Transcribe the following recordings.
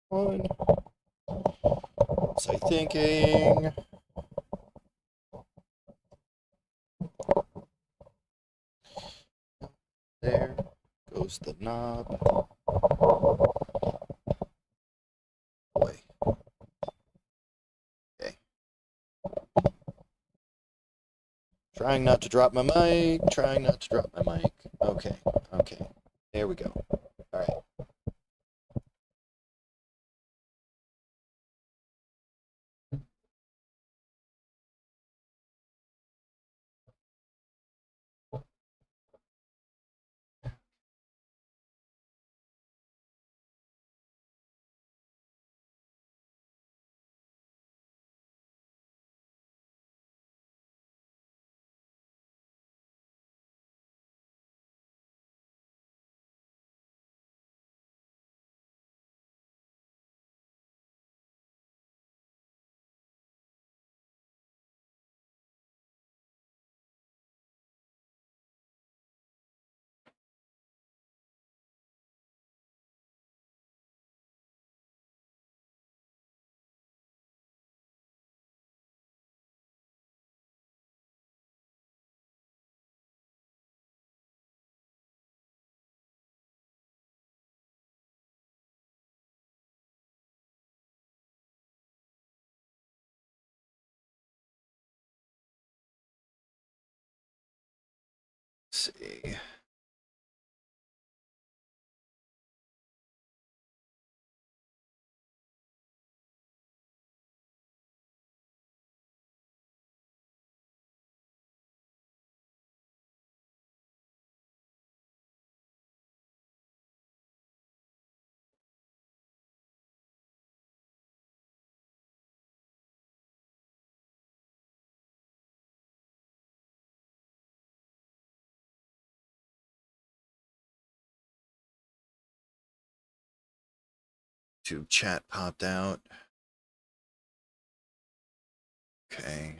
One. So thinking. There goes the knob. Boy. Okay. Trying not to drop my mic. Trying not to drop my mic. Okay. Okay. There we go. All right. Let's see. YouTube chat popped out. Okay.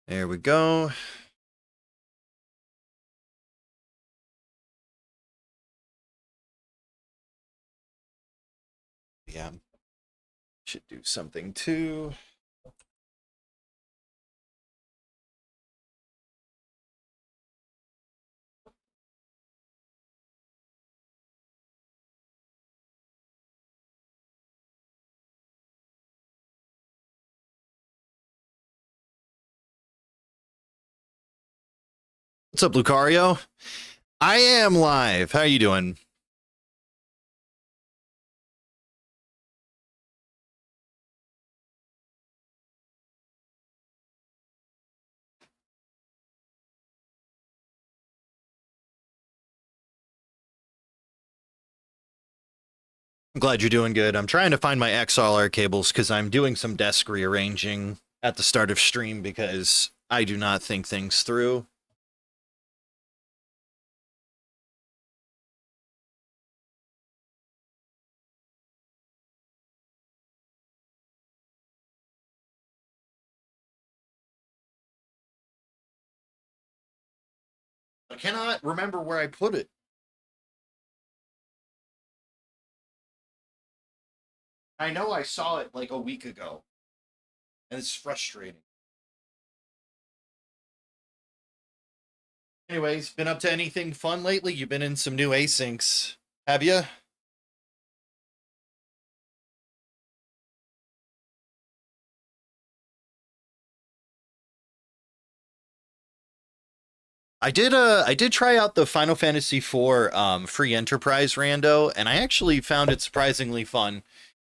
There we go. Yeah. Should do something too. What's up, Lucario? I am live. How you doing? I'm glad you're doing good. I'm trying to find my XLR cables because I'm doing some desk rearranging at the start of stream because I do not think things through. I cannot remember where I put it. I know I saw it like a week ago, and it's frustrating. Anyways, been up to anything fun lately? You've been in some new asyncs, have you? I did try out the Final Fantasy IV free enterprise rando, and I actually found it surprisingly fun.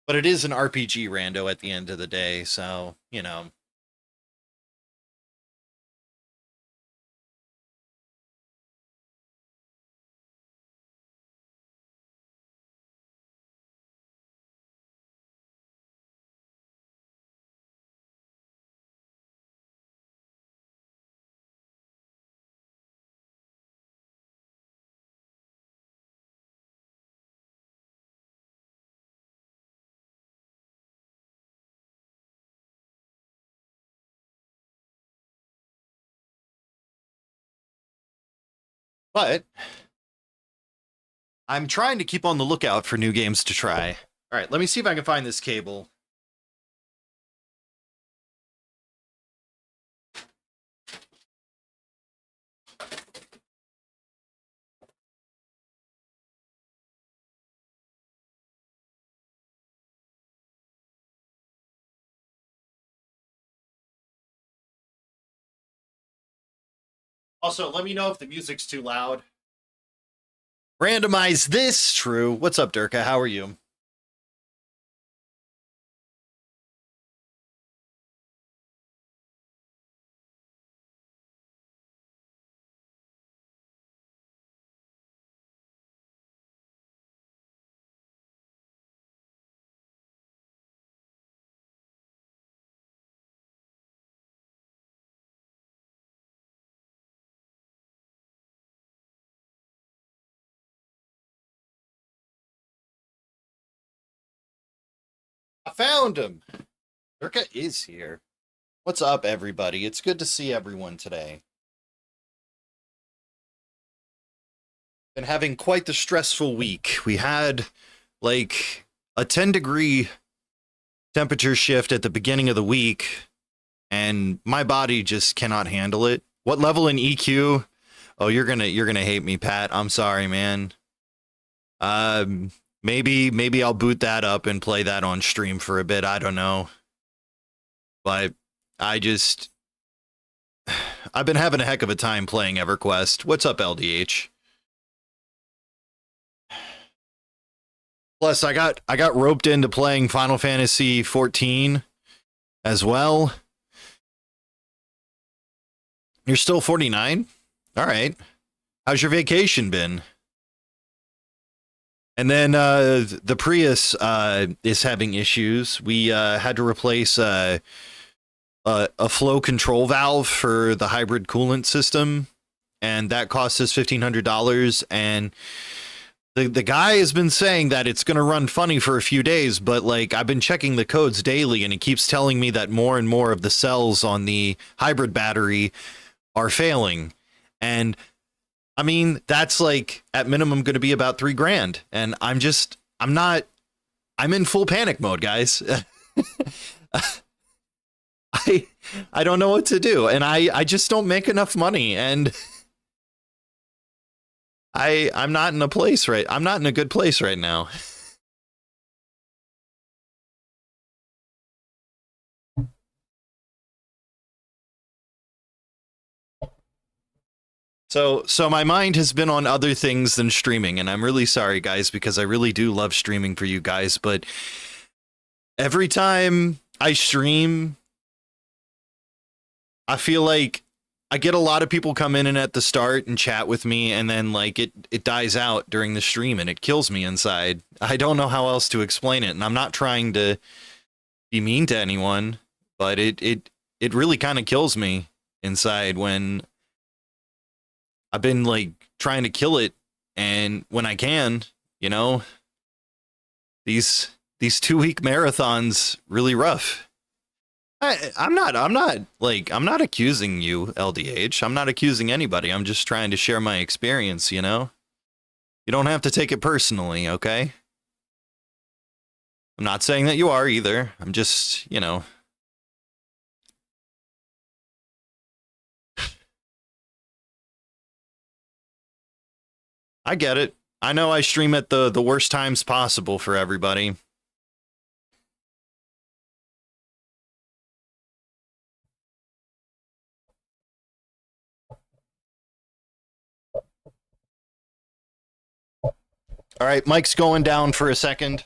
But it is an RPG rando at the end of the day, so you know. But I'm trying to keep on the lookout for new games to try. All right, let me see if I can find this cable. Also, let me know if the music's too loud. Randomize this, true. What's up, Durka? How are you? I found him. Durka is here. What's up, everybody? It's good to see everyone today. Been having quite the stressful week. We had like a 10-degree temperature shift at the beginning of the week, and my body just cannot handle it. What level in EQ? Oh, you're gonna hate me, Pat. I'm sorry, man. Maybe I'll boot that up and play that on stream for a bit. I don't know, but I just I've been having a heck of a time playing EverQuest. What's up, LDH? Plus, I got roped into playing Final Fantasy 14 as well. You're still 49? All right. How's your vacation been? And then the Prius is having issues. We had to replace a flow control valve for the hybrid coolant system, and that cost us $1,500. And the guy has been saying that it's going to run funny for a few days, but like I've been checking the codes daily, and it keeps telling me that more and more of the cells on the hybrid battery are failing. And I mean, that's like at minimum going to be about $3,000. And I'm in full panic mode, guys. I I don't know what to do, and I just don't make enough money, and I'm not in a good place right now. So my mind has been on other things than streaming, and I'm really sorry, guys, because I really do love streaming for you guys, but every time I stream, I feel like I get a lot of people come in and at the start and chat with me, and then like it dies out during the stream, and it kills me inside. I don't know how else to explain it, and I'm not trying to be mean to anyone, but it really kind of kills me inside when I've been like trying to kill it, and when I can, you know, these 2 week marathons really rough. I'm not accusing you, LDH. I'm not accusing anybody. I'm just trying to share my experience, you know? You don't have to take it personally, okay? I'm not saying that you are either. I'm just, you know. I get it. I know I stream at the worst times possible for everybody. All right, Mike's going down for a second.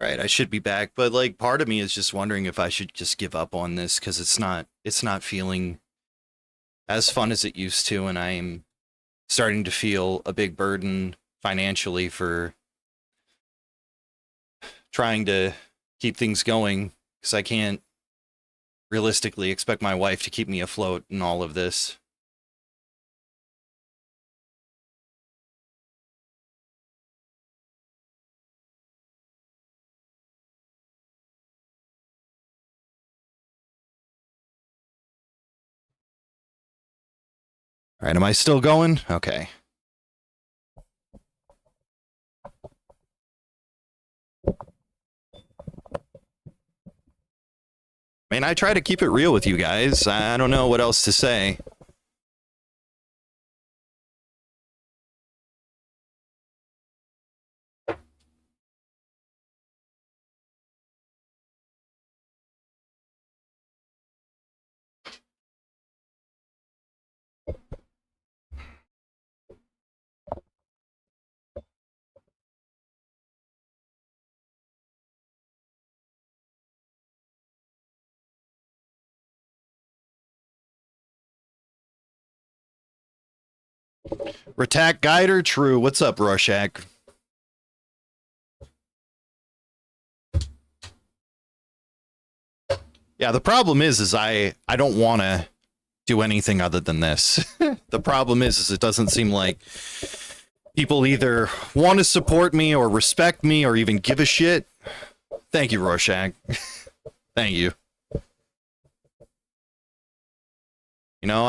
Right, I should be back, but like part of me is just wondering if I should just give up on this because it's not feeling as fun as it used to, and I'm starting to feel a big burden financially for trying to keep things going because I can't realistically expect my wife to keep me afloat in all of this. All right, am I still going? Okay. I mean, I try to keep it real with you guys. I don't know what else to say. Ratak Guider, true. What's up, Rorschach? Yeah, the problem is I don't want to do anything other than this. The problem is it doesn't seem like people either want to support me or respect me or even give a shit. Thank you, Rorschach. Thank you. You know,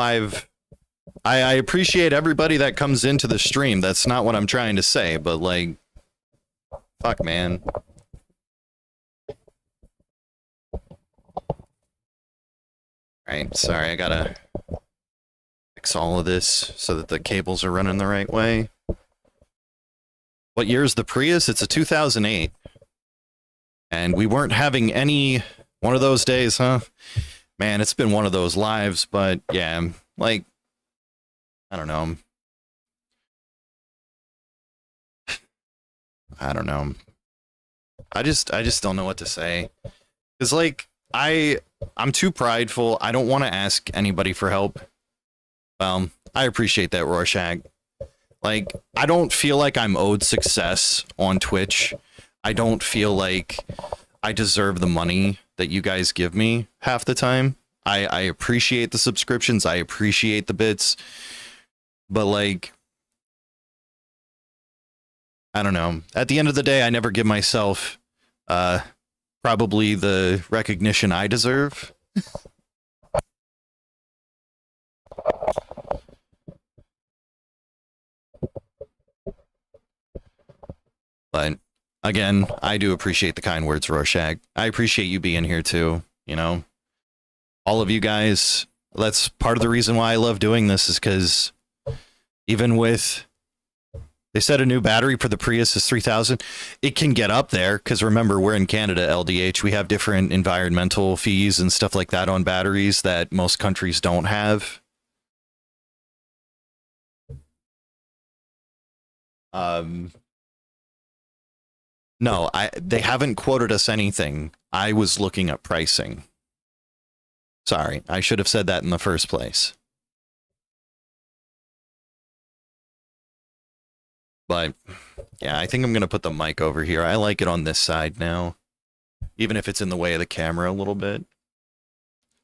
I appreciate everybody that comes into the stream. That's not what I'm trying to say, but like, fuck, man. Right, sorry, I gotta fix all of this so that the cables are running the right way. What year is the Prius? It's a 2008. And we weren't having any one of those days, huh? Man, it's been one of those lives, but yeah, like, I don't know. I don't know. I just don't know what to say. Cause like I'm too prideful. I don't want to ask anybody for help. Well, I appreciate that, Rorschach. Like, I don't feel like I'm owed success on Twitch. I don't feel like I deserve the money that you guys give me half the time. I appreciate the subscriptions. I appreciate the bits. But like, I don't know. At the end of the day, I never give myself probably the recognition I deserve. But again, I do appreciate the kind words, Rorschach. I appreciate you being here too. You know, all of you guys. That's part of the reason why I love doing this is because even with they said a new battery for the Prius is 3,000. It can get up there because remember we're in Canada, LDH. We have different environmental fees and stuff like that on batteries that most countries don't have. No, they haven't quoted us anything. I was looking at pricing. Sorry, I should have said that in the first place. But yeah, I think I'm going to put the mic over here. I like it on this side now. Even if it's in the way of the camera a little bit.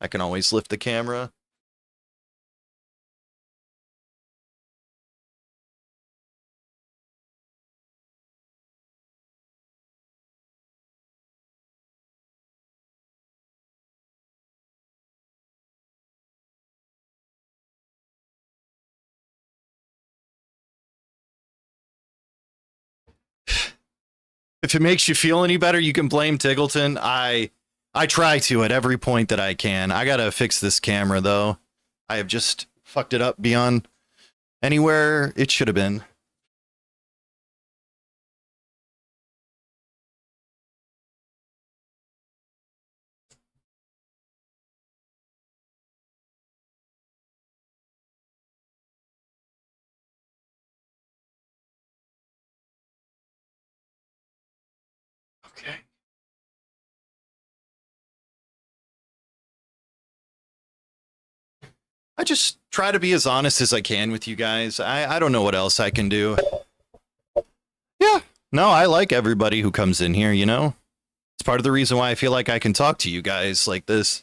I can always lift the camera. If it makes you feel any better, you can blame Tiggleton. I try to at every point that I can. I gotta fix this camera though. I have just fucked it up beyond anywhere it should have been. Okay. I just try to be as honest as I can with you guys. I don't know what else I can do. Yeah. No, I like everybody who comes in here, you know? It's part of the reason why I feel like I can talk to you guys like this.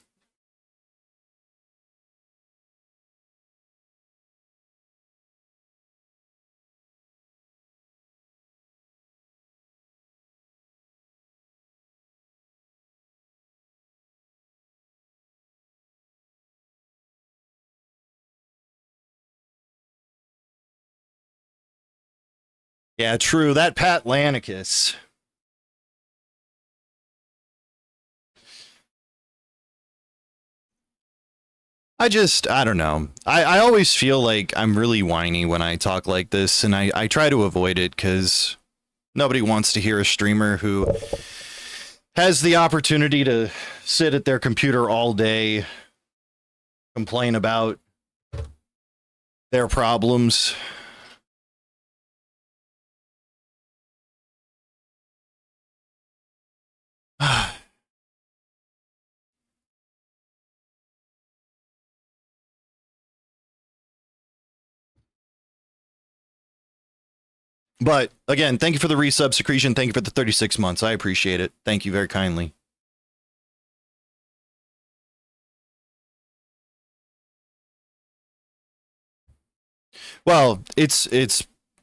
Yeah, true. That Pat Lanicus. I don't know. I always feel like I'm really whiny when I talk like this, and I try to avoid it because nobody wants to hear a streamer who has the opportunity to sit at their computer all day, complain about their problems. But again, thank you for the resub, Secretion. Thank you for the 36 months. I appreciate it. Thank you very kindly. Well, it's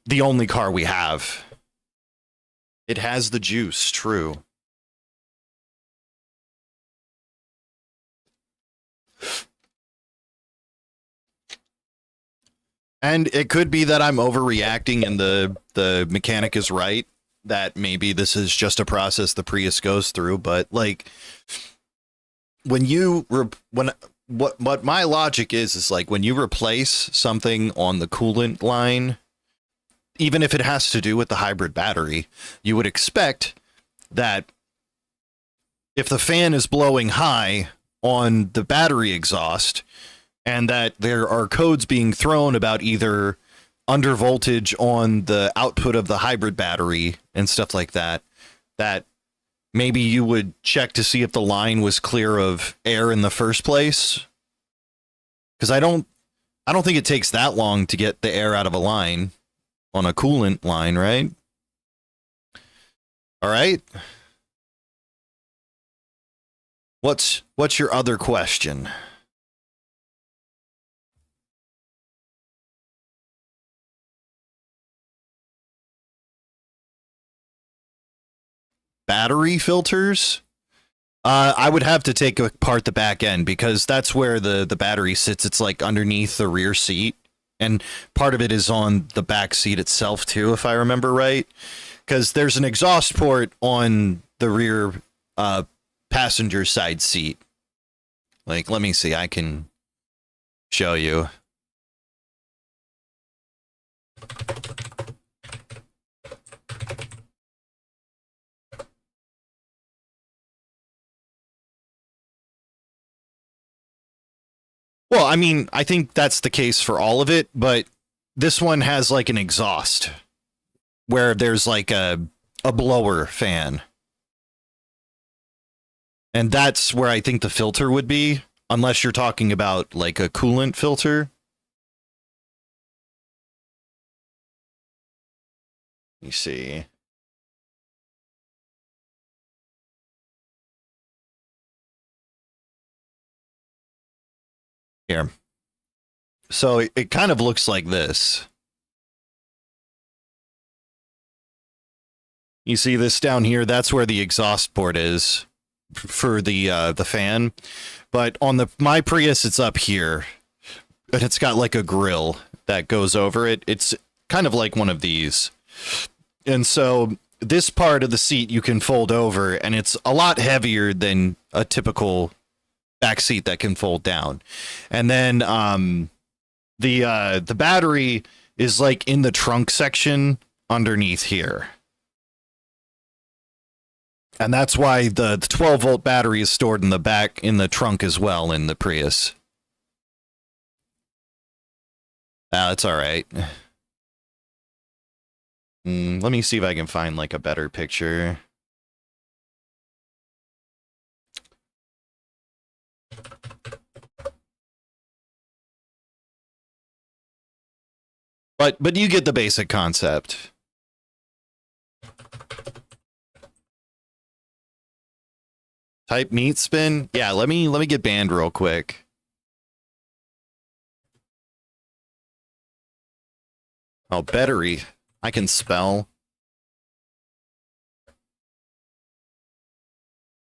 the only car we have. It has the juice, true. And it could be that I'm overreacting and the mechanic is right, that maybe this is just a process the Prius goes through, but like when you when what my logic is like when you replace something on the coolant line, even if it has to do with the hybrid battery, you would expect that if the fan is blowing high on the battery exhaust and that there are codes being thrown about either under voltage on the output of the hybrid battery and stuff like that, that maybe you would check to see if the line was clear of air in the first place. Because I don't think it takes that long to get the air out of a line on a coolant line, right? All right. What's your other question? Battery filters? I would have to take apart the back end because that's where the battery sits. It's like underneath the rear seat, and part of it is on the back seat itself too, if I remember right. Because there's an exhaust port on the rear passenger side seat. Like, let me see. I can show you. Well, I mean, I think that's the case for all of it, but this one has like an exhaust where there's like a blower fan. And that's where I think the filter would be, unless you're talking about like a coolant filter. You see. Here. So it kind of looks like this. You see this down here? That's where the exhaust port is for the fan. But on the my Prius, it's up here, and it's got like a grill that goes over it. It's kind of like one of these, and so this part of the seat you can fold over, and it's a lot heavier than a typical back seat that can fold down. And then the battery is like in the trunk section underneath here. And that's why the 12-volt battery is stored in the back, in the trunk as well, in the Prius. That's all right. Let me see if I can find, like, a better picture. But you get the basic concept. Type meat spin. Yeah, let me get banned real quick. Oh, battery. I can spell.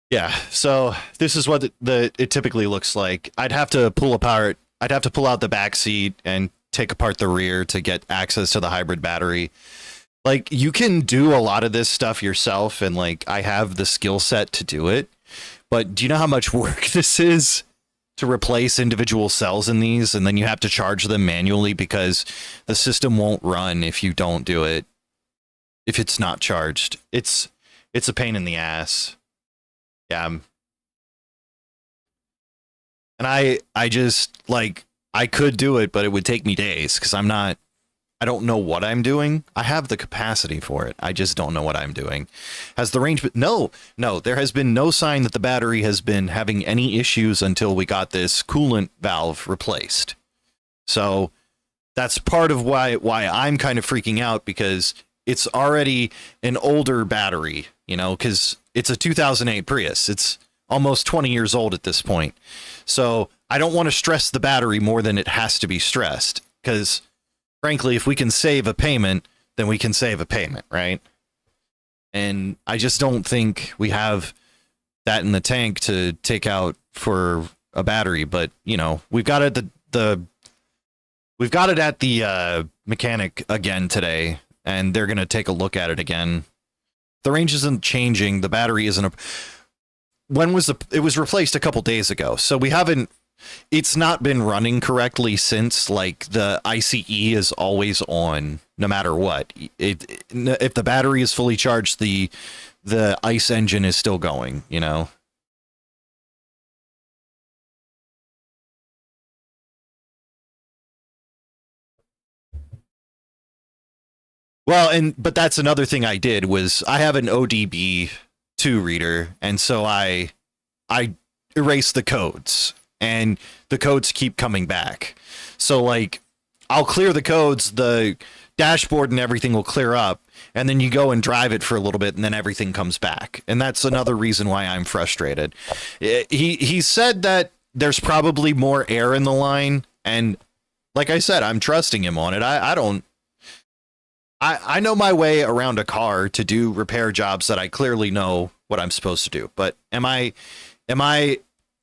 Yeah, so this is what it typically looks like. I'd have to pull out the back seat and take apart the rear to get access to the hybrid battery. Like, you can do a lot of this stuff yourself, and like I have the skill set to do it. But do you know how much work this is to replace individual cells in these, and then you have to charge them manually because the system won't run if you don't do it. If it's not charged, it's a pain in the ass. Yeah. And I just like I could do it, but it would take me days because I don't know what I'm doing. I have the capacity for it. I just don't know what I'm doing. Has the range been... No, there has been no sign that the battery has been having any issues until we got this coolant valve replaced. So that's part of why I'm kind of freaking out, because it's already an older battery, because it's a 2008 Prius. It's almost 20 years old at this point. So I don't want to stress the battery more than it has to be stressed, because frankly, if we can save a payment, then we can save a payment, right? And I just don't think we have that in the tank to take out for a battery. But we've got it at the mechanic again today, and they're gonna take a look at it again. The range isn't changing. The battery isn't. It was replaced a couple days ago, so we haven't. It's not been running correctly since. Like, the ICE is always on no matter what. If the battery is fully charged, the ICE engine is still going, Well, but that's another thing I did was I have an ODB2 reader, and so I erased the codes, and the codes keep coming back. So like, I'll clear the codes, the dashboard and everything will clear up, and then you go and drive it for a little bit, and then everything comes back. And that's another reason why I'm frustrated. He said that there's probably more air in the line, and like I said, I'm trusting him on it. I know my way around a car to do repair jobs that I clearly know what I'm supposed to do. But am I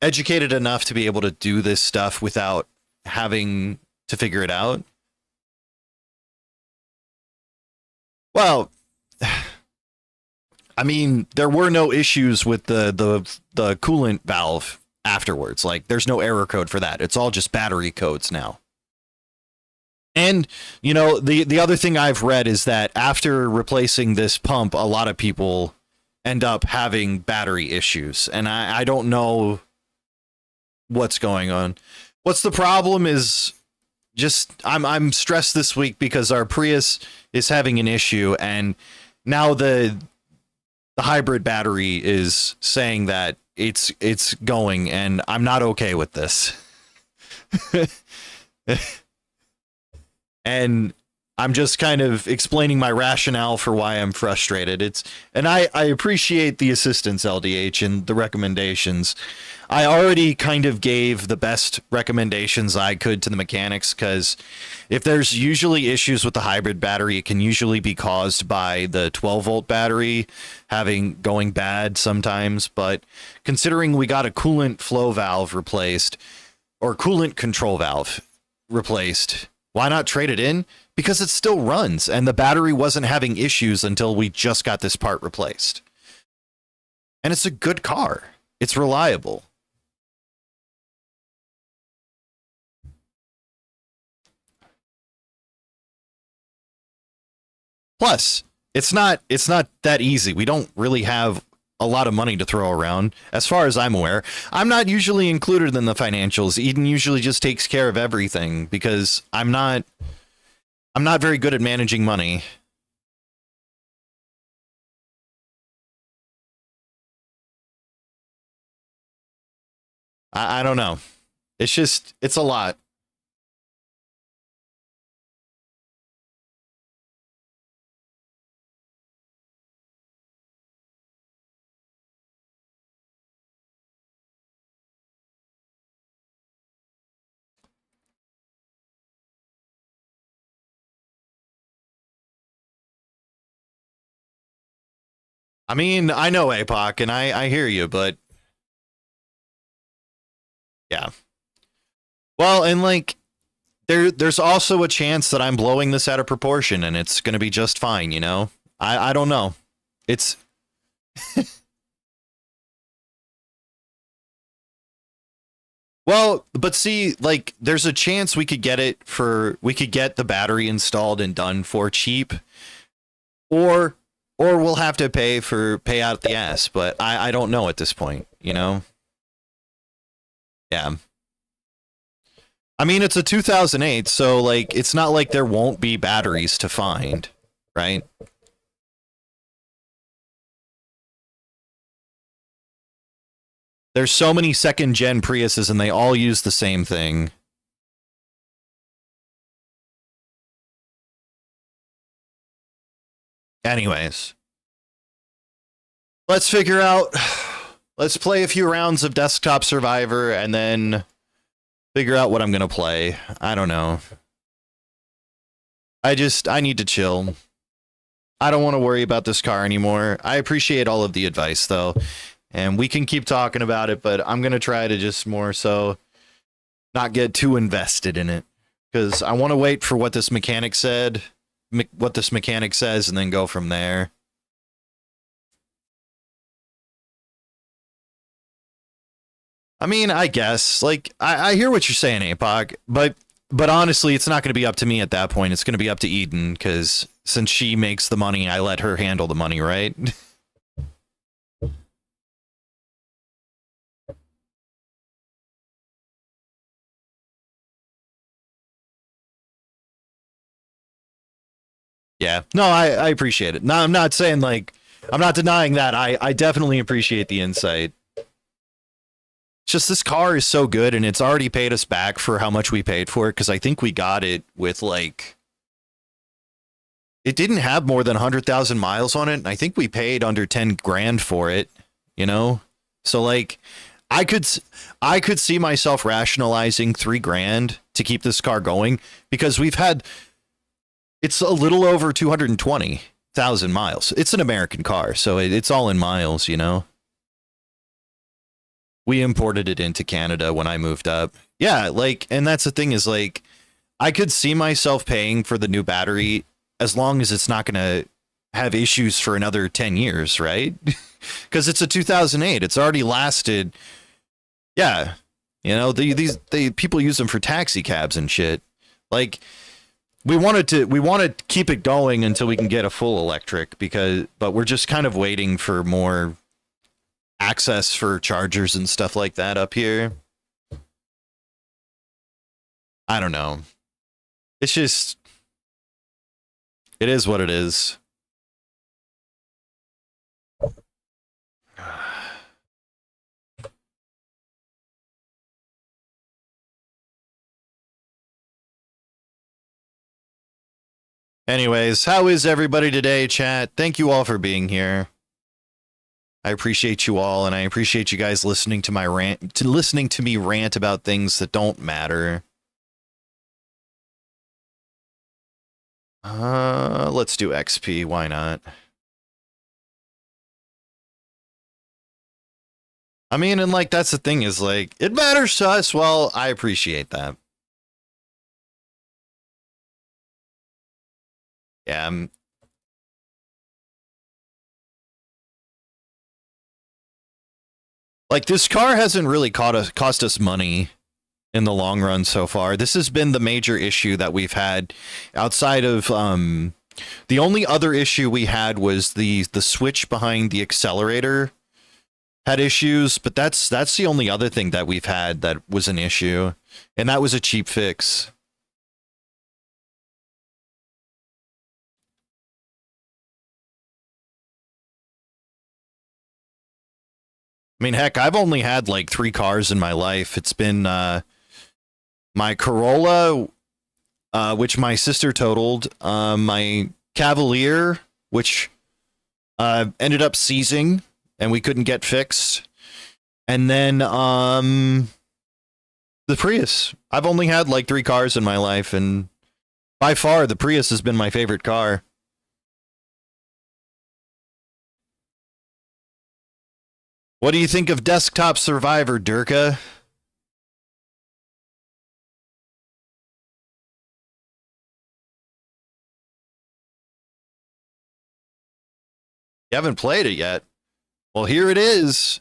educated enough to be able to do this stuff without having to figure it out? Well, I mean, there were no issues with the coolant valve afterwards. Like, there's no error code for that. It's all just battery codes now. And, the other thing I've read is that after replacing this pump, a lot of people end up having battery issues. And I don't know what's going on. What's the problem is just I'm stressed this week because our Prius is having an issue, and now the hybrid battery is saying that it's going, and I'm not okay with this. And I'm just kind of explaining my rationale for why I'm frustrated. And I appreciate the assistance, LDH, and the recommendations. I already kind of gave the best recommendations I could to the mechanics, because if there's usually issues with the hybrid battery, it can usually be caused by the 12-volt battery going bad sometimes. But considering we got a coolant flow valve replaced, or coolant control valve replaced, why not trade it in? Because it still runs, and the battery wasn't having issues until we just got this part replaced. And it's a good car. It's reliable. Plus, it's not that easy. We don't really have a lot of money to throw around, as far as I'm aware. I'm not usually included in the financials. Eden usually just takes care of everything because I'm not very good at managing money. I don't know. It's a lot. I mean, I know APOC, and I hear you, but yeah. Well, and like there's also a chance that I'm blowing this out of proportion and it's going to be just fine, you know? I don't know. It's well, but see, like there's a chance we could get the battery installed and done for cheap or we'll have to pay out the ass, but I don't know at this point, you know? Yeah. I mean, it's a 2008, so like it's not like there won't be batteries to find, right? There's so many second gen Priuses and they all use the same thing. Anyways, let's figure out let's play a few rounds of Desktop Survivor and then figure out what I'm going to play. I don't know. I need to chill. I don't want to worry about this car anymore. I appreciate all of the advice though. And we can keep talking about it, but I'm going to try to just more so not get too invested in it because I want to wait for what this mechanic says and then go from there. I mean, I guess like I hear what you're saying, APOC, but honestly, it's not going to be up to me at that point. It's going to be up to Eden because since she makes the money, I let her handle the money, right? Yeah. No, I appreciate it. No, I'm not saying like I'm not denying that. I definitely appreciate the insight. It's just this car is so good and it's already paid us back for how much we paid for it because I think we got it with like it didn't have more than 100,000 miles on it and I think we paid under 10 grand for it, you know? So like I could I could see myself rationalizing 3 grand to keep this car going because we've had it's a little over 220,000 miles. It's an American car, so it's all in miles, you know. We imported it into Canada when I moved up. Yeah, like, and that's the thing is like, I could see myself paying for the new battery as long as it's not going to have issues for another 10 years, right? Because it's a 2008. It's already lasted. Yeah, you know, these people use them for taxi cabs and shit. Like, we want to keep it going until we can get a full electric but we're just kind of waiting for more access for chargers and stuff like that up here. I don't know. It's just it is what it is. Anyways, how is everybody today, chat? Thank you all for being here. I appreciate you all, and I appreciate you guys listening to my listening to me rant about things that don't matter. Let's do XP. Why not? I mean, and like that's the thing is like it matters to us. Well, I appreciate that. Yeah. Like this car hasn't really cost us money in the long run so far. This has been the major issue that we've had outside of the only other issue we had was the switch behind the accelerator had issues, but that's the only other thing that we've had that was an issue, and that was a cheap fix. I mean, heck, I've only had like 3 cars in my life. It's been my Corolla, which my sister totaled, my Cavalier, which ended up seizing and we couldn't get fixed, and then the Prius. I've only had like 3 cars in my life, and by far the Prius has been my favorite car. What do you think of Desktop Survivor, Durka? You haven't played it yet. Well, here it is.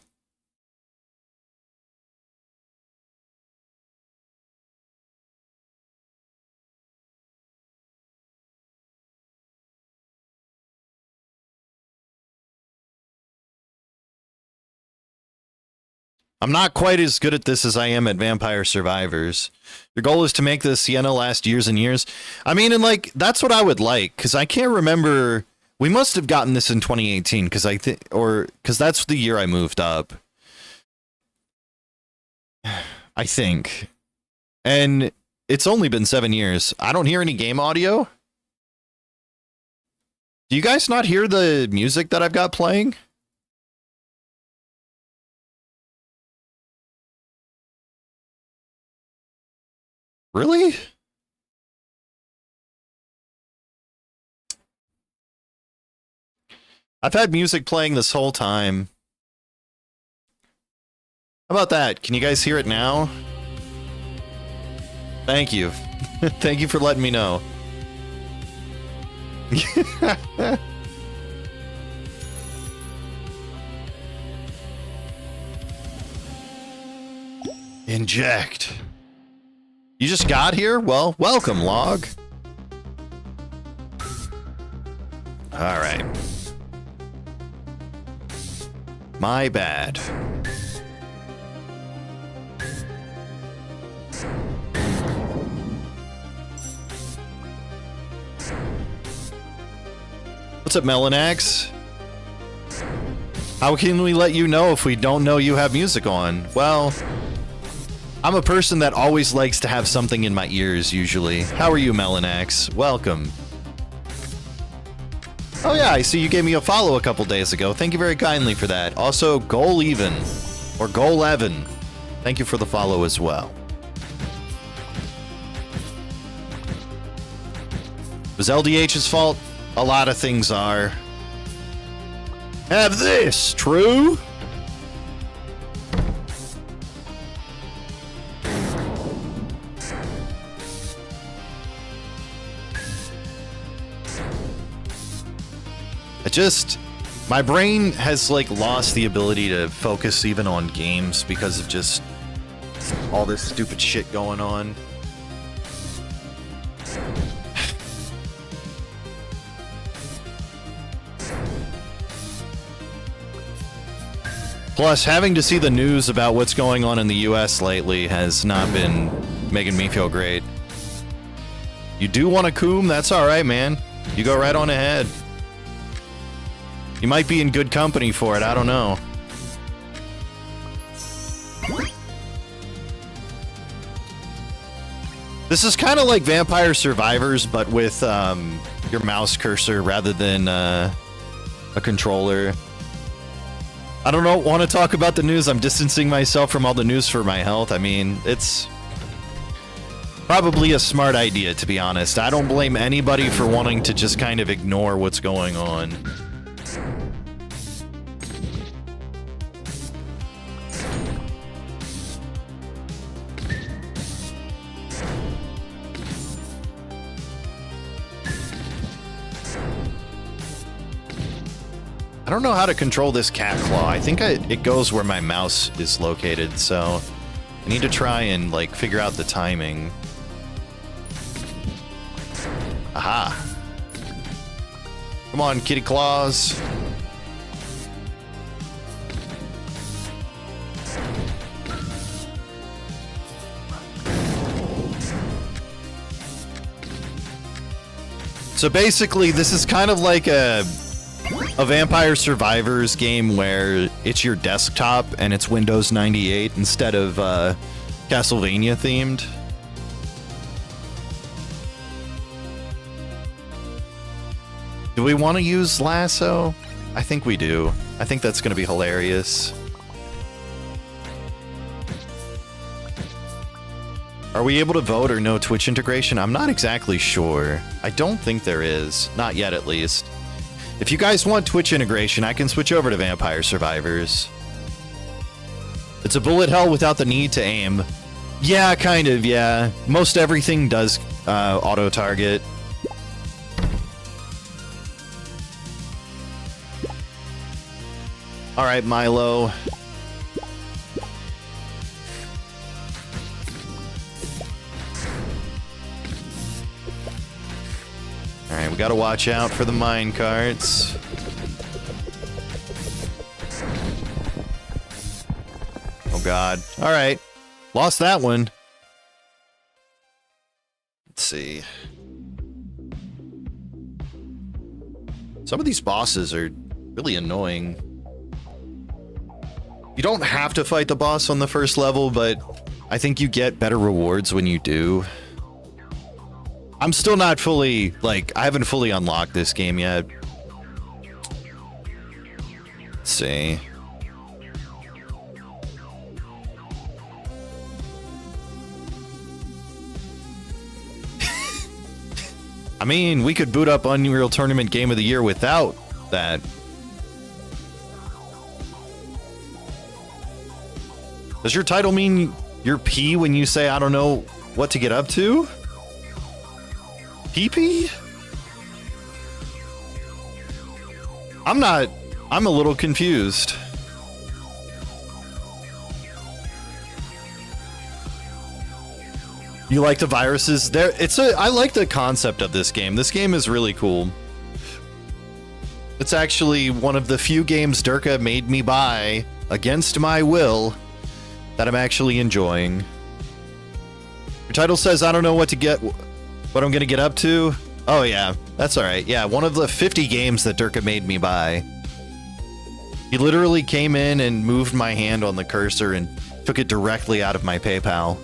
I'm not quite as good at this as I am at Vampire Survivors. Your goal is to make the Sienna last years and years. I mean, and like, that's what I would like, because I can't remember. We must have gotten this in 2018, because I think, or because that's the year I moved up. I think. And it's only been 7 years. I don't hear any game audio. Do you guys not hear the music that I've got playing? Really? I've had music playing this whole time. How about that? Can you guys hear it now? Thank you. Thank you for letting me know. Inject. You just got here? Well, welcome, Log. All right. My bad. What's up, Melanax? How can we let you know if we don't know you have music on? Well, I'm a person that always likes to have something in my ears, usually. How are you, Melanax? Welcome. Oh yeah, I see you gave me a follow a couple days ago. Thank you very kindly for that. Also, Goal Even, or Goal Evan. Thank you for the follow as well. Was LDH's fault? A lot of things are. Have this, true? My brain has like lost the ability to focus even on games because of just all this stupid shit going on. Plus, having to see the news about what's going on in the US lately has not been making me feel great. You do want a coom? That's alright, man. You go right on ahead. You might be in good company for it, I don't know. This is kind of like Vampire Survivors, but with your mouse cursor rather than a controller. I don't want to talk about the news. I'm distancing myself from all the news for my health. I mean, it's probably a smart idea, to be honest. I don't blame anybody for wanting to just kind of ignore what's going on. I don't know how to control this cat claw. I think it goes where my mouse is located, so I need to try and like figure out the timing. Aha. Come on, kitty claws. So basically, this is kind of like a Vampire Survivors game where it's your desktop and it's Windows 98 instead of Castlevania themed. Do we want to use Lasso? I think we do. I think that's going to be hilarious. Are we able to vote or no Twitch integration? I'm not exactly sure. I don't think there is. Not yet, at least. If you guys want Twitch integration, I can switch over to Vampire Survivors. It's a bullet hell without the need to aim. Yeah, kind of, yeah. Most everything does auto-target. Alright, Milo. Alright, we gotta watch out for the mine carts. Oh god. Alright. Lost that one. Let's see. Some of these bosses are really annoying. You don't have to fight the boss on the first level, but I think you get better rewards when you do. I'm still not fully, like, I haven't fully unlocked this game yet. Let's see. I mean, we could boot up Unreal Tournament Game of the Year without that. Does your title mean you're P when you say I don't know what to get up to? PP? I'm a little confused. You like the viruses? I like the concept of this game. This game is really cool. It's actually one of the few games Durka made me buy against my will that I'm actually enjoying. Your title says I don't know what I'm gonna get up to. Oh yeah, that's alright. Yeah, one of the 50 games that Durka made me buy. He literally came in and moved my hand on the cursor and took it directly out of my PayPal.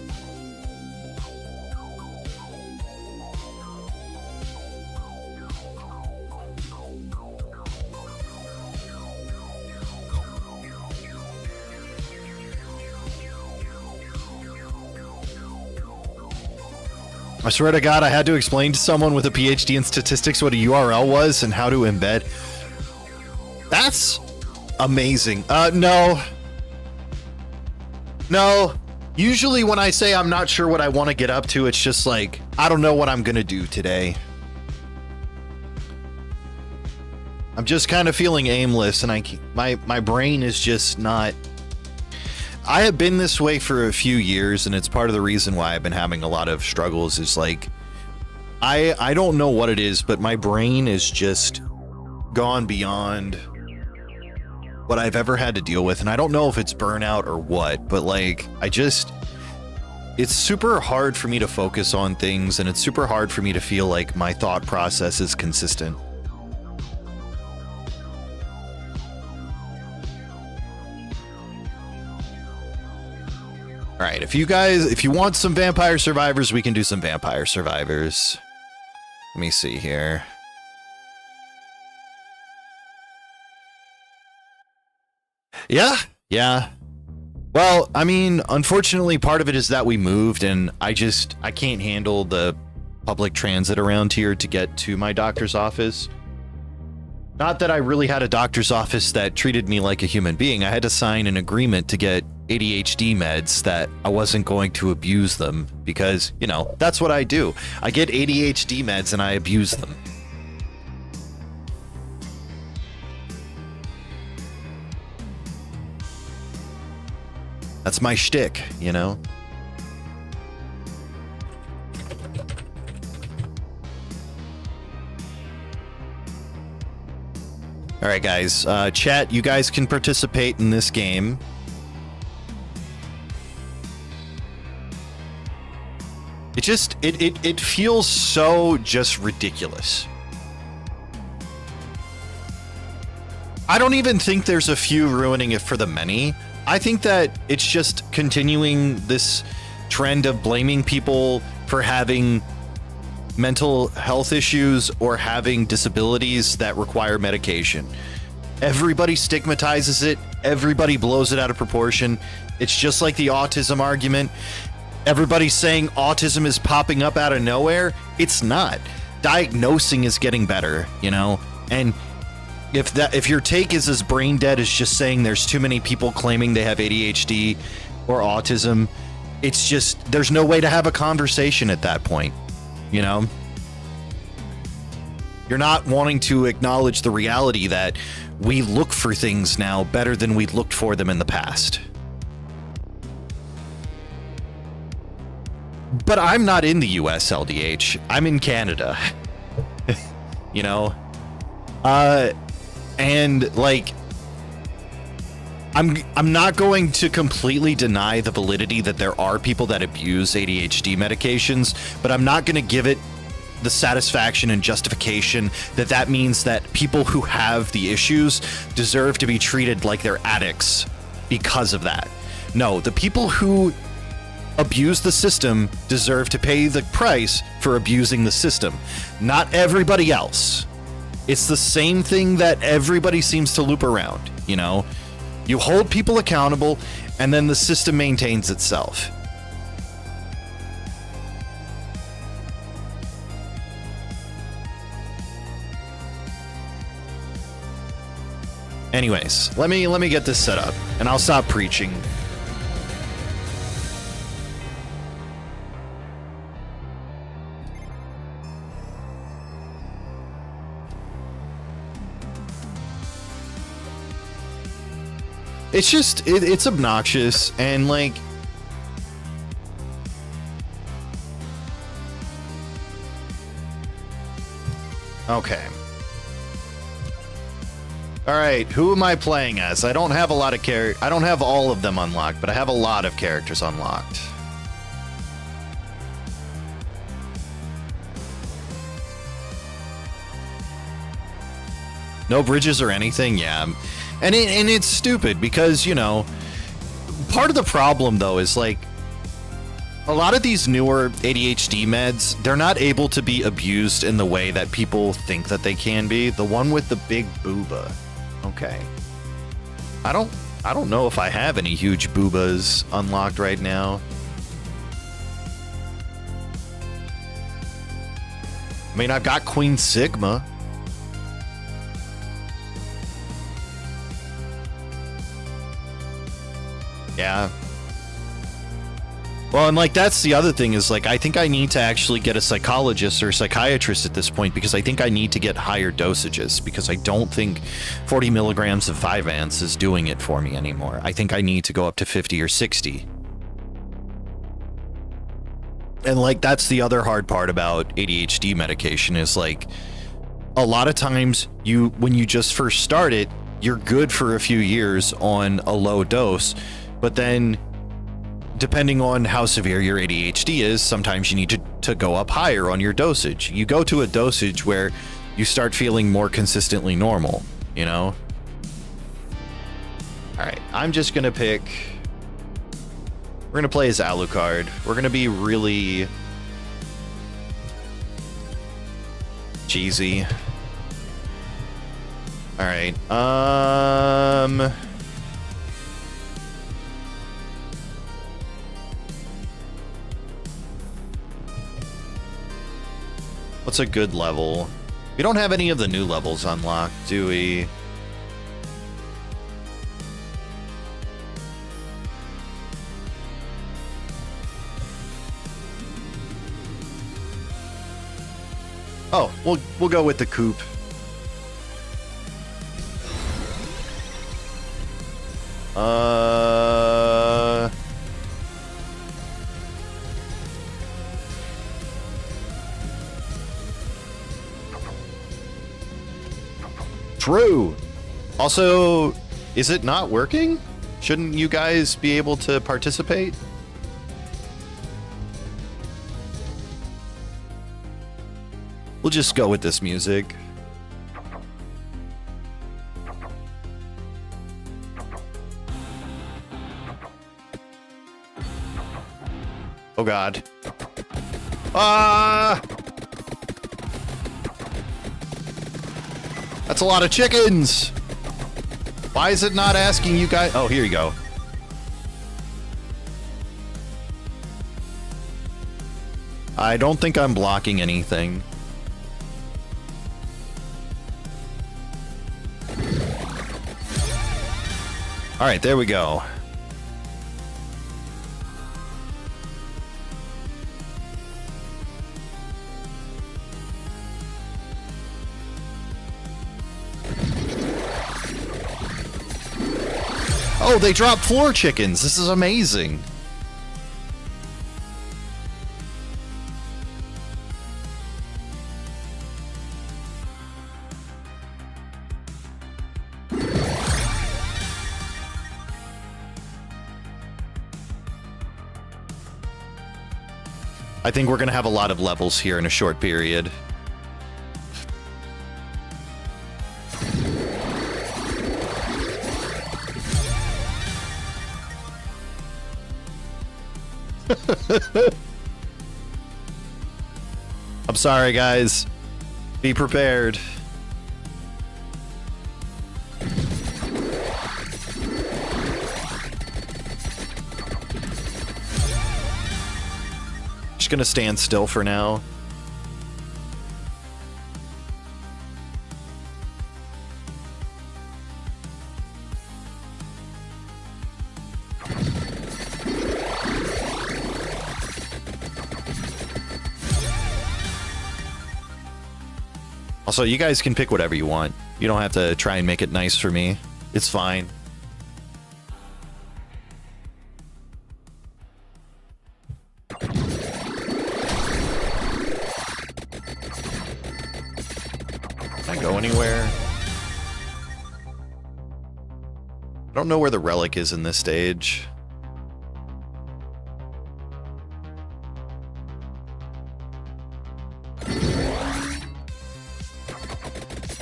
I swear to God, I had to explain to someone with a PhD in statistics what a URL was and how to embed. That's amazing. No. No. Usually when I say I'm not sure what I want to get up to, it's just like, I don't know what I'm going to do today. I'm just kind of feeling aimless, and my brain is just not... I have been this way for a few years, and it's part of the reason why I've been having a lot of struggles is like, I don't know what it is, but my brain is just gone beyond what I've ever had to deal with. And I don't know if it's burnout or what, but like, it's super hard for me to focus on things, and it's super hard for me to feel like my thought process is consistent. All right, if you want some Vampire Survivors, we can do some Vampire Survivors. Let me see here. Yeah. Well, I mean, unfortunately, part of it is that we moved, and I can't handle the public transit around here to get to my doctor's office. Not that I really had a doctor's office that treated me like a human being. I had to sign an agreement to get ADHD meds that I wasn't going to abuse them because, you know, that's what I do. I get ADHD meds and I abuse them. That's my shtick, you know? All right, guys. Chat, you guys can participate in this game. It feels so just ridiculous. I don't even think there's a few ruining it for the many. I think that it's just continuing this trend of blaming people for having mental health issues or having disabilities that require medication. Everybody stigmatizes it. Everybody blows it out of proportion. It's just like the autism argument. Everybody's saying autism is popping up out of nowhere. It's not. Diagnosing is getting better, you know? And if your take is as brain dead as just saying there's too many people claiming they have ADHD or autism, it's just there's no way to have a conversation at that point, you know? You're not wanting to acknowledge the reality that we look for things now better than we looked for them in the past. But I'm not in the US, LDH. I'm in Canada. You know? And like I'm not going to completely deny the validity that there are people that abuse ADHD medications, but I'm not going to give it the satisfaction and justification that means that people who have the issues deserve to be treated like they're addicts because of that. No, the people who abuse the system deserve to pay the price for abusing the system, not everybody else. It's the same thing that everybody seems to loop around, you know? You hold people accountable, and then the system maintains itself. Anyways, let me get this set up, and I'll stop preaching. It's just, it's obnoxious, and like, okay. Alright, who am I playing as? I don't have a lot of I don't have all of them unlocked, but I have a lot of characters unlocked. No bridges or anything? Yeah. And it's stupid because, you know, part of the problem though is like a lot of these newer ADHD meds, they're not able to be abused in the way that people think that they can be. The one with the big booba. Okay. I don't know if I have any huge boobas unlocked right now. I mean, I've got Queen Sigma. Yeah. Well, and like that's the other thing is like I think I need to actually get a psychologist or psychiatrist at this point because I think I need to get higher dosages because I don't think 40 milligrams of Vyvanse is doing it for me anymore. I think I need to go up to 50 or 60. And like that's the other hard part about ADHD medication is like a lot of times when you just first start it, you're good for a few years on a low dose. But then, depending on how severe your ADHD is, sometimes you need to go up higher on your dosage. You go to a dosage where you start feeling more consistently normal, you know? Alright, I'm just gonna pick... We're gonna play as Alucard. We're gonna be really... cheesy. Alright, what's a good level? We don't have any of the new levels unlocked, do we? Oh, we'll go with the coupe. True. Also, is it not working? Shouldn't you guys be able to participate? We'll just go with this music. Oh God. Ah! That's a lot of chickens! Why is it not asking you guys? Oh, here you go. I don't think I'm blocking anything. All right, there we go. Oh, they drop floor chickens. This is amazing. I think we're going to have a lot of levels here in a short period. I'm sorry, guys. Be prepared. Just gonna stand still for now. Also, you guys can pick whatever you want. You don't have to try and make it nice for me. It's fine. Can I go anywhere? I don't know where the relic is in this stage.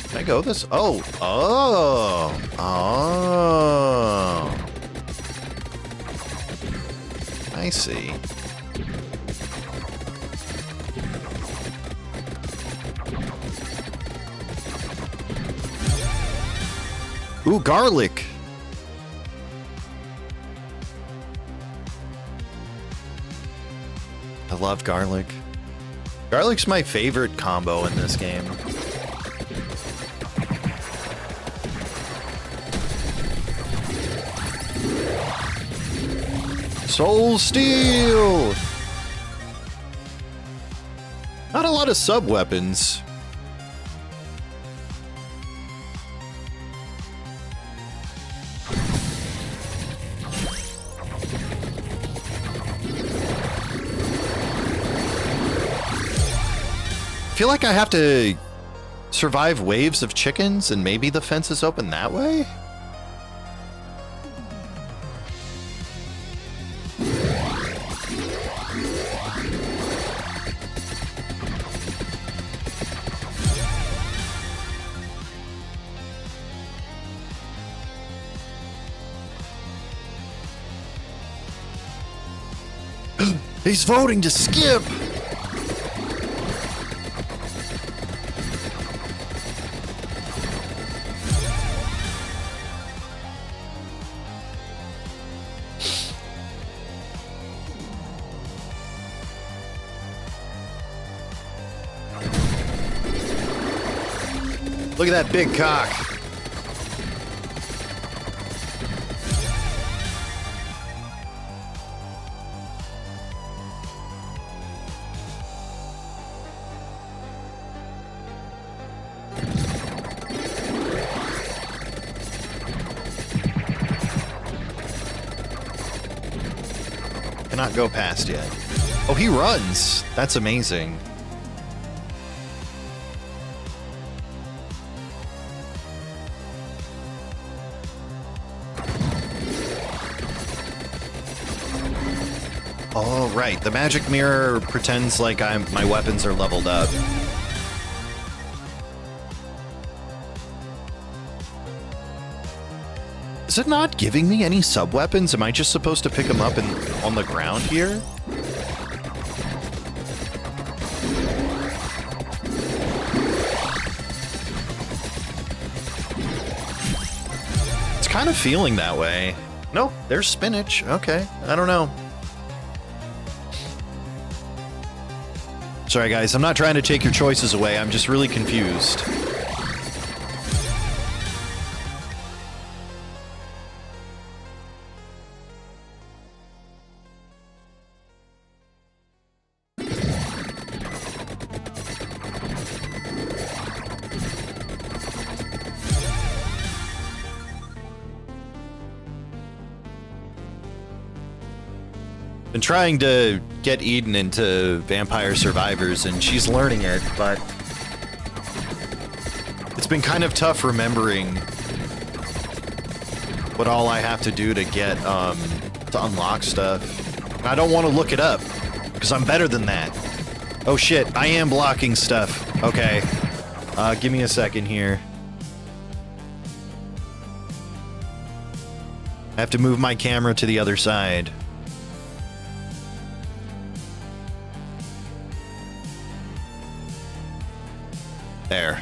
Can I go this? Oh, I see. Ooh, garlic. I love garlic. Garlic's my favorite combo in this game. Soul Steel! Not a lot of sub-weapons. I feel like I have to survive waves of chickens and maybe the fence is open that way? He's voting to skip! Look at that big cock. Cannot go past yet. Oh, he runs. That's amazing. Oh, right. The magic mirror pretends like my weapons are leveled up. Is it not giving me any sub-weapons? Am I just supposed to pick them up on the ground here? It's kind of feeling that way. Nope, there's spinach. Okay, I don't know. Sorry guys, I'm not trying to take your choices away, I'm just really confused. Been trying to get Eden into Vampire Survivors, and she's learning it, but it's been kind of tough remembering what all I have to do to get, to unlock stuff. I don't want to look it up, because I'm better than that. Oh shit, I am blocking stuff. Okay. Give me a second here. I have to move my camera to the other side. There.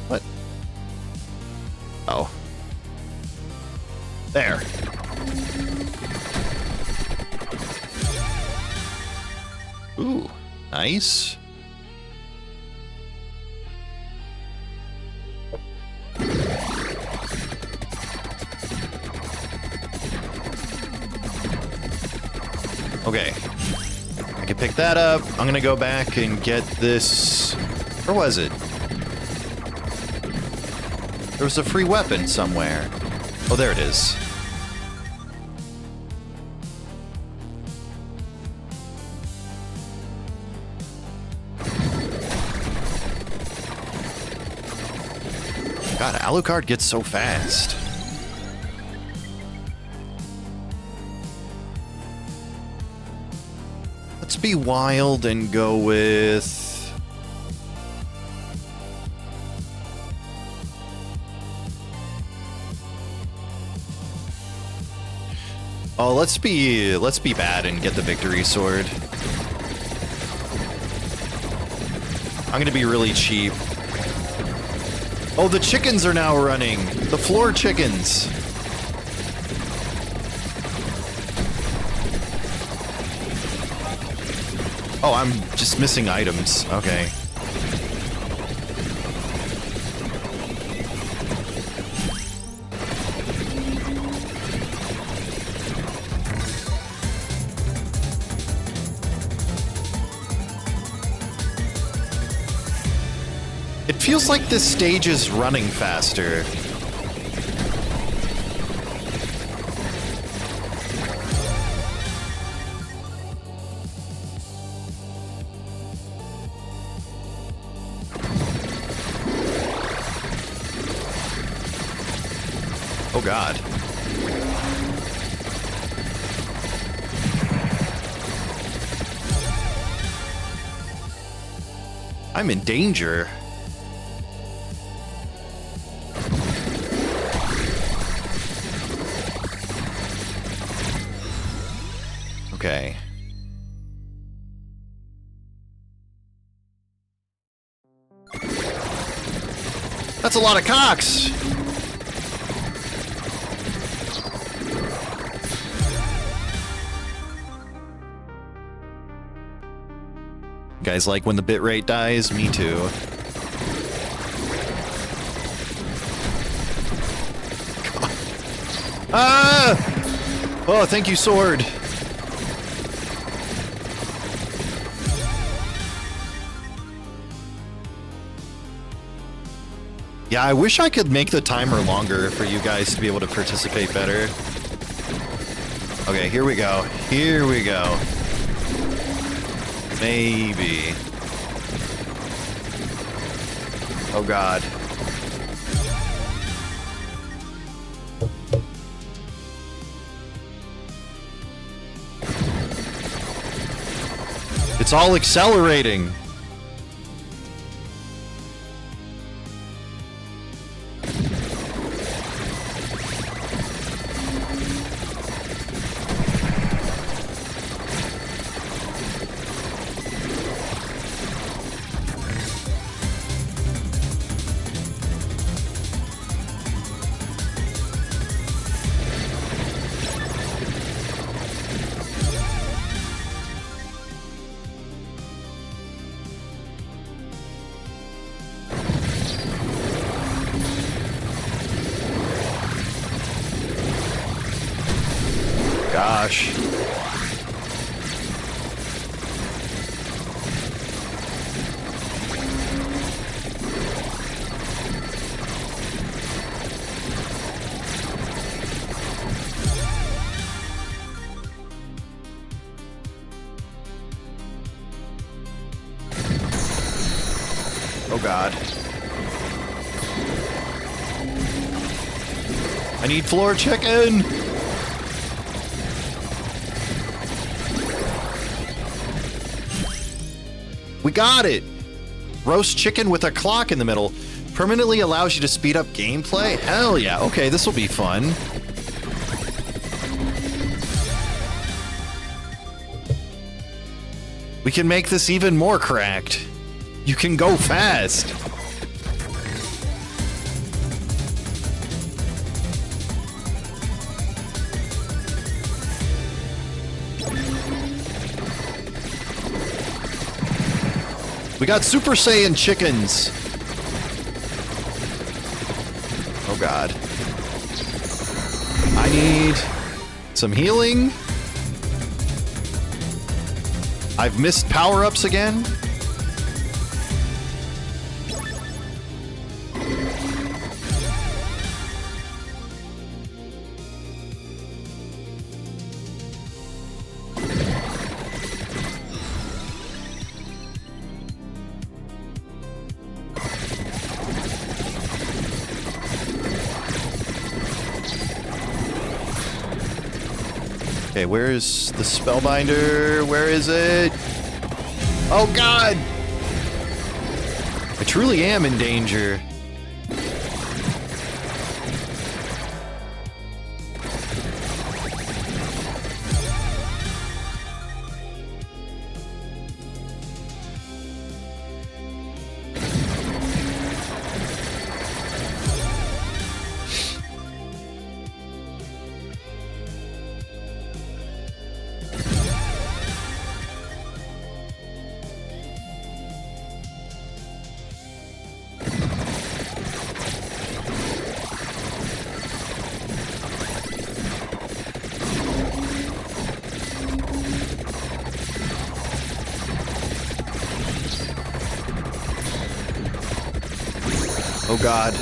What? Oh. There. Ooh, nice. Okay. I can pick that up. I'm gonna go back and get this... Where was it? There was a free weapon somewhere. Oh, there it is. God, Alucard gets so fast. Let's be wild and go with... Oh, let's be bad and get the victory sword. I'm gonna be really cheap. Oh, the chickens are now running. The floor chickens. Oh, I'm just missing items. Okay. It feels like this stage is running faster. Oh God. I'm in danger. Okay. That's a lot of cocks! You guys like when the bitrate dies? Me too. Ah! Oh, thank you, sword. Yeah, I wish I could make the timer longer for you guys to be able to participate better. Okay, here we go. Here we go. Maybe. Oh God. It's all accelerating. Gosh. Oh god. I need floor chicken! We got it! Roast chicken with a clock in the middle. Permanently allows you to speed up gameplay? Hell yeah. Okay, this will be fun. We can make this even more cracked. You can go fast. We got Super Saiyan chickens. Oh god. I need some healing. I've missed power-ups again. Okay, where's the Spellbinder? Where is it? Oh god! I truly am in danger. Oh god.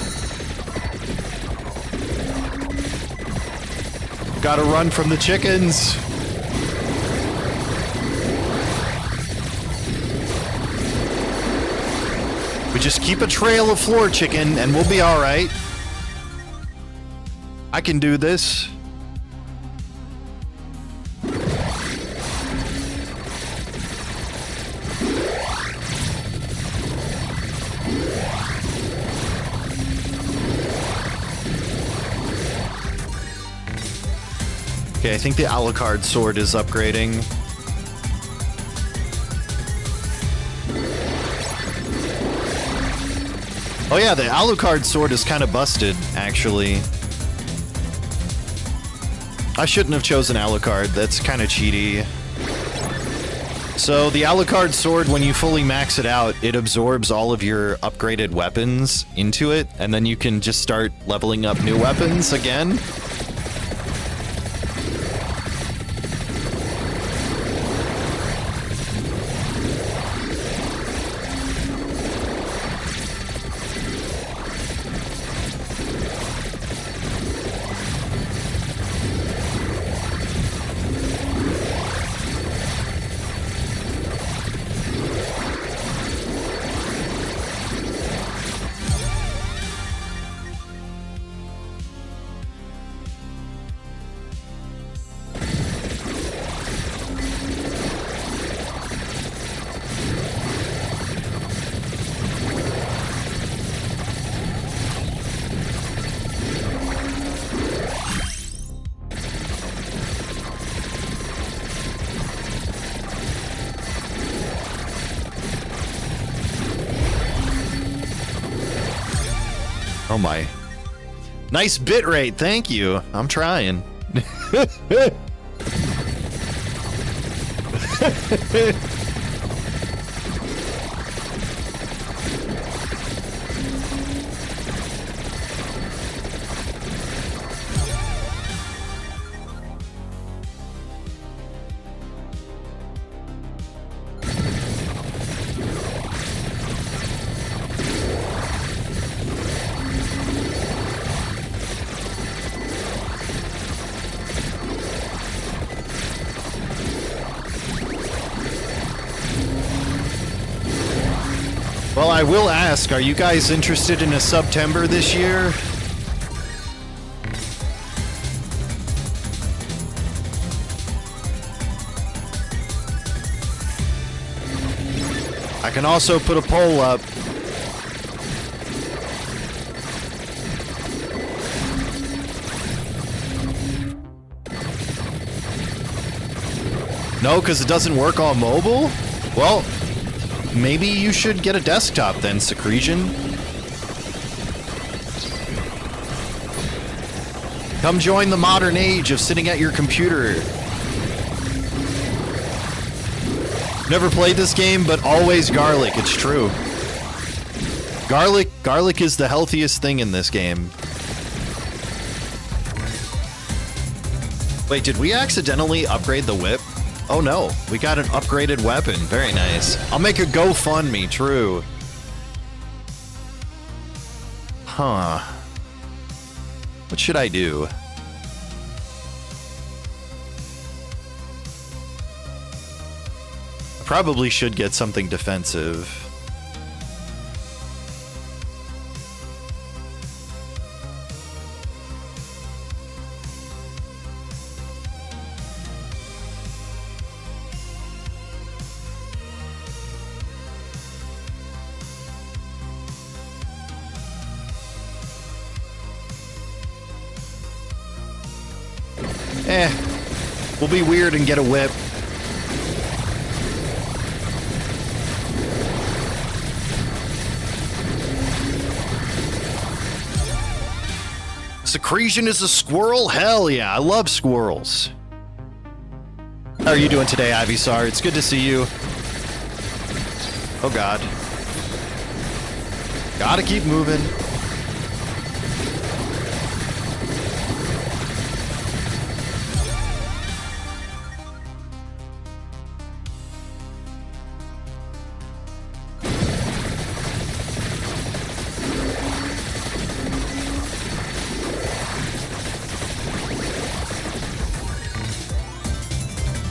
Gotta run from the chickens. We just keep a trail of floor chicken and we'll be alright. I can do this. Okay, I think the Alucard sword is upgrading. Oh yeah, the Alucard sword is kind of busted, actually. I shouldn't have chosen Alucard, that's kind of cheaty. So the Alucard sword, when you fully max it out, it absorbs all of your upgraded weapons into it, and then you can just start leveling up new weapons again. Oh my. Nice bit rate, thank you. I'm trying. Well, I will ask, are you guys interested in a September this year? I can also put a poll up. No, because it doesn't work on mobile? Well, maybe you should get a desktop then, Secretion. Come join the modern age of sitting at your computer. Never played this game, but always garlic, it's true. Garlic is the healthiest thing in this game. Wait, did we accidentally upgrade the whip? Oh no, we got an upgraded weapon. Very nice. I'll make a GoFundMe, true. Huh. What should I do? I probably should get something defensive. We'll be weird and get a whip. Secretion is a squirrel? Hell yeah, I love squirrels. How are you doing today, Ivysaur? It's good to see you. Oh god. Gotta keep moving.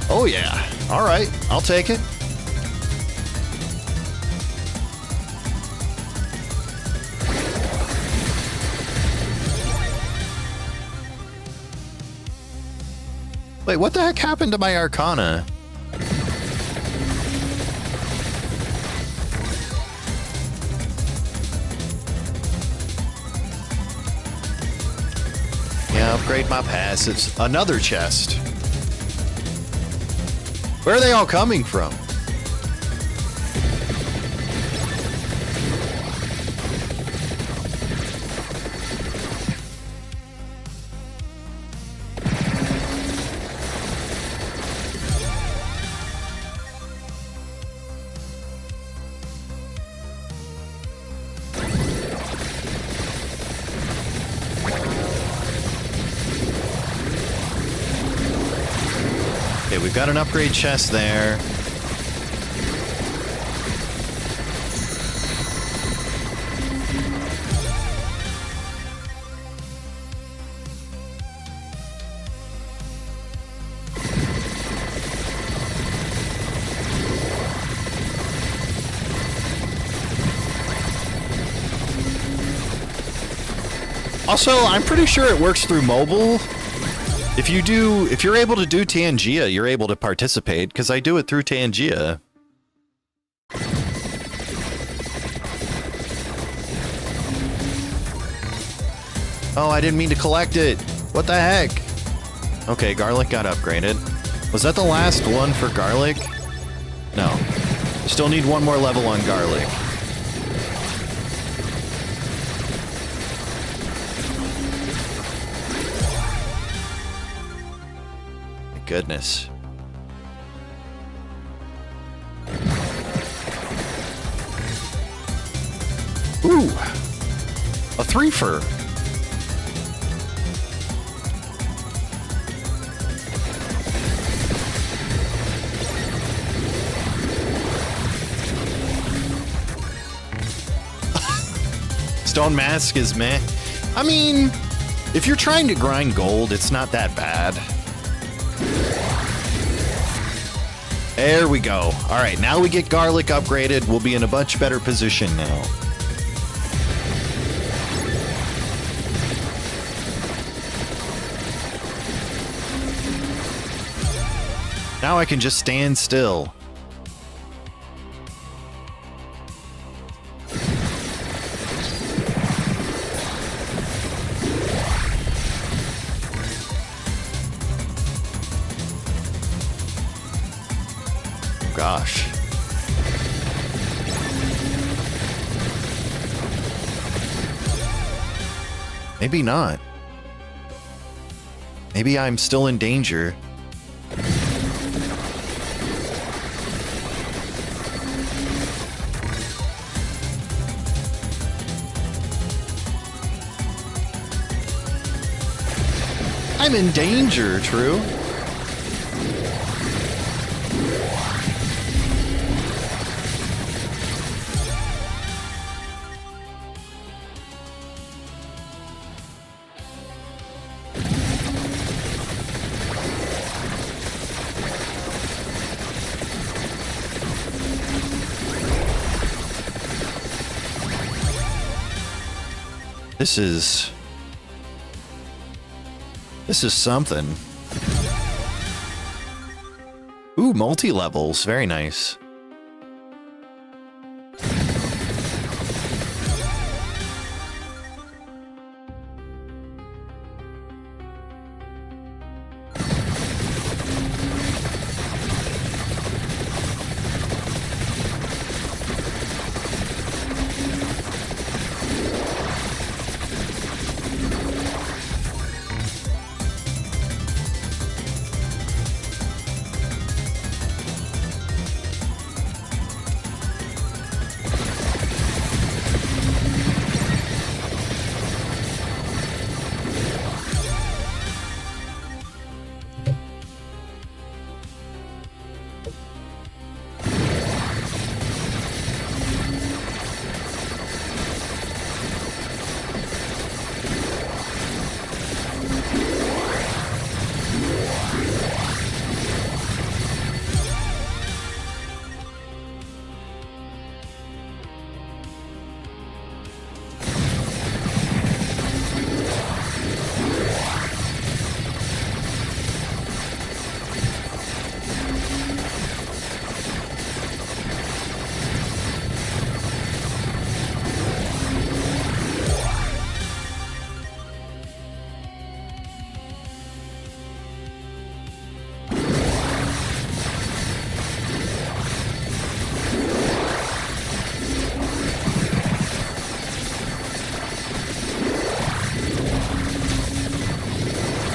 Oh yeah. All right, I'll take it. Wait, what the heck happened to my Arcana? Yeah, upgrade my passives. Another chest. Where are they all coming from? Okay, we've got an upgrade chest there. Also, I'm pretty sure it works through mobile. If you're able to do Tangia, you're able to participate, because I do it through Tangia. Oh, I didn't mean to collect it. What the heck? Okay, Garlic got upgraded. Was that the last one for Garlic? No. Still need one more level on Garlic. Goodness. Ooh, a threefer. Stone Mask is meh. I mean, if you're trying to grind gold, it's not that bad. There we go. All right, now we get garlic upgraded. We'll be in a much better position now. Now I can just stand still. Gosh. Maybe not. Maybe I'm still in danger. I'm in danger, True. This is something. Ooh, multi-levels. Very nice.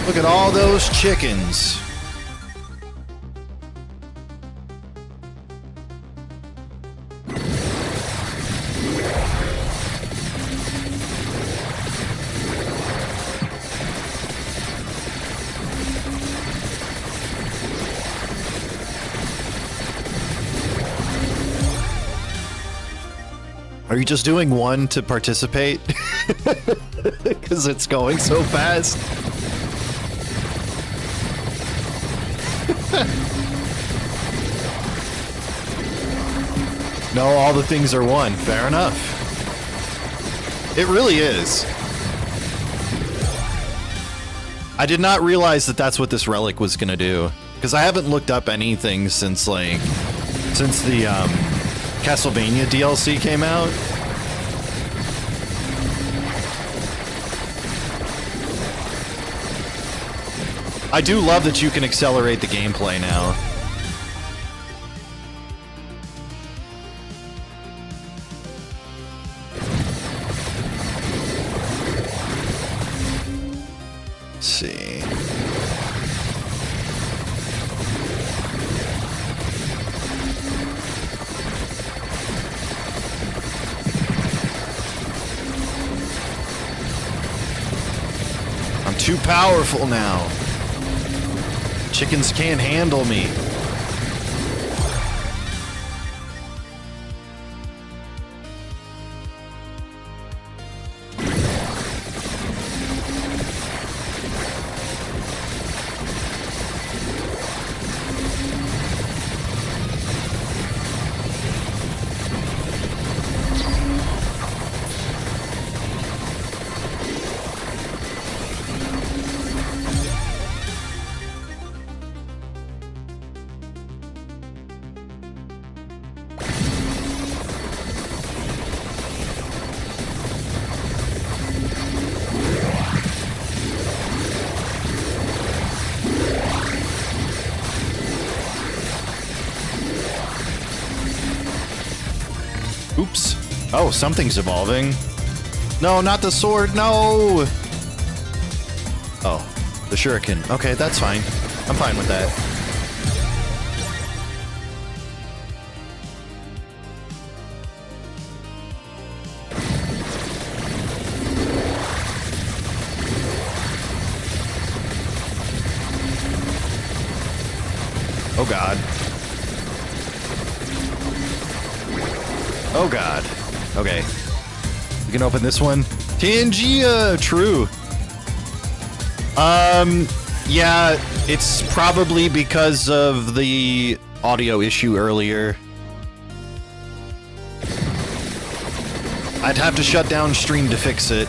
Look at all those chickens. Are you just doing one to participate? Because it's going so fast. No, all the things are one. Fair enough. It really is. I did not realize that that's what this relic was gonna do, because I haven't looked up anything since the Castlevania DLC came out. I do love that you can accelerate the gameplay now. Let's see. I'm too powerful now. Chickens can't handle me. Oh, something's evolving. No, not the sword, no! Oh, the shuriken. Okay, that's fine. I'm fine with that. Oh god. Oh god. Okay. We can open this one. Tangia! True. Yeah, it's probably because of the audio issue earlier. I'd have to shut down stream to fix it.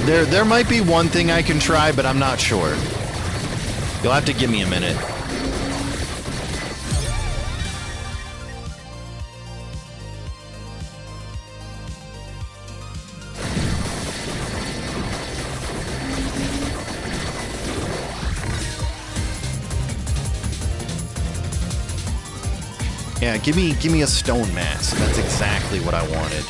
There might be one thing I can try, but I'm not sure. You'll have to give me a minute. Yeah, give me a stone mask. That's exactly what I wanted.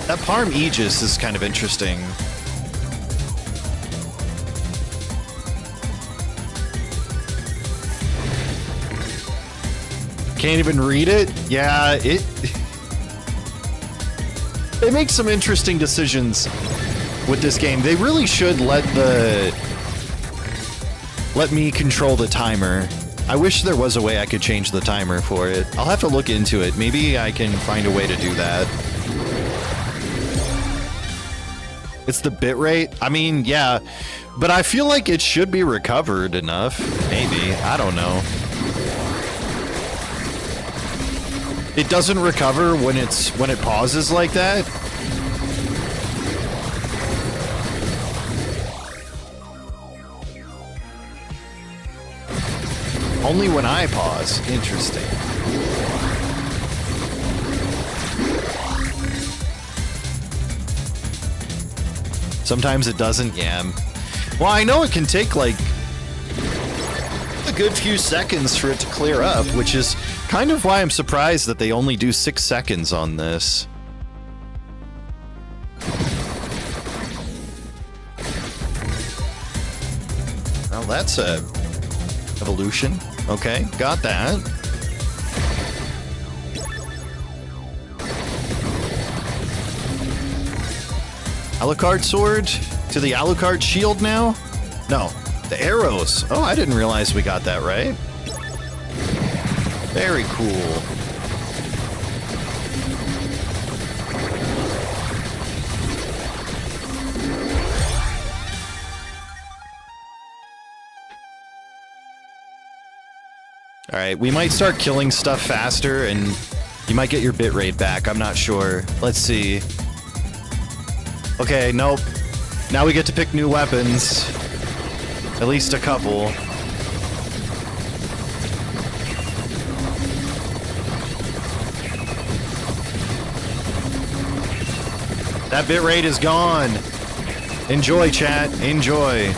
That Parm Aegis is kind of interesting. Can't even read it? Yeah, it makes some interesting decisions with this game. They really should let me control the timer. I wish there was a way I could change the timer for it. I'll have to look into it. Maybe I can find a way to do that. It's the bitrate? I mean, yeah, but I feel like it should be recovered enough. Maybe. I don't know. It doesn't recover when it pauses like that? Only when I pause. Interesting. Sometimes it doesn't, yeah. Well, I know it can take like a good few seconds for it to clear up, which is kind of why I'm surprised that they only do 6 seconds on this. Well, that's a evolution. Okay, got that. Alucard sword to the Alucard shield now? No, the arrows. Oh, I didn't realize we got that right. Very cool. All right, we might start killing stuff faster and you might get your bitrate back. I'm not sure. Let's see. Okay, nope. Now we get to pick new weapons. At least a couple. That bitrate is gone. Enjoy, chat. Enjoy.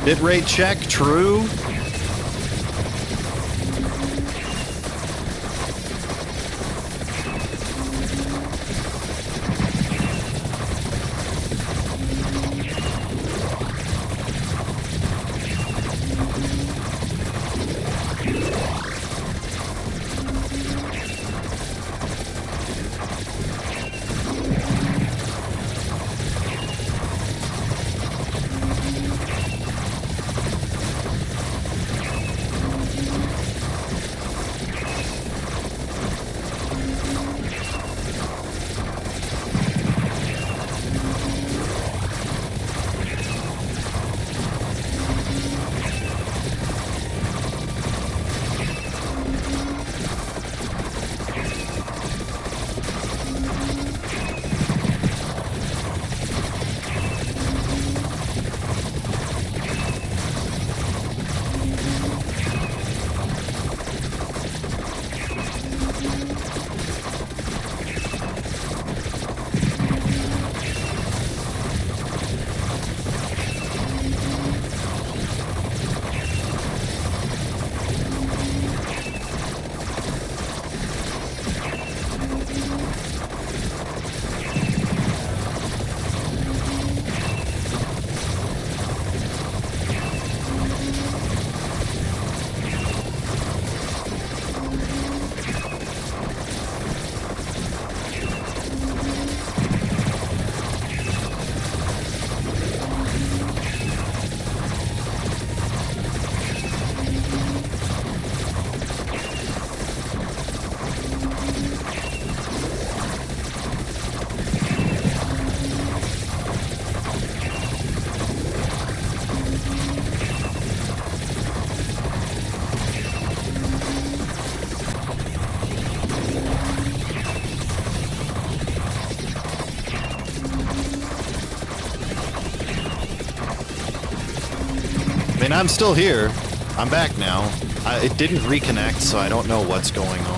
Bitrate check, true. I mean, I'm still here. I'm back now. It didn't reconnect, so I don't know what's going on.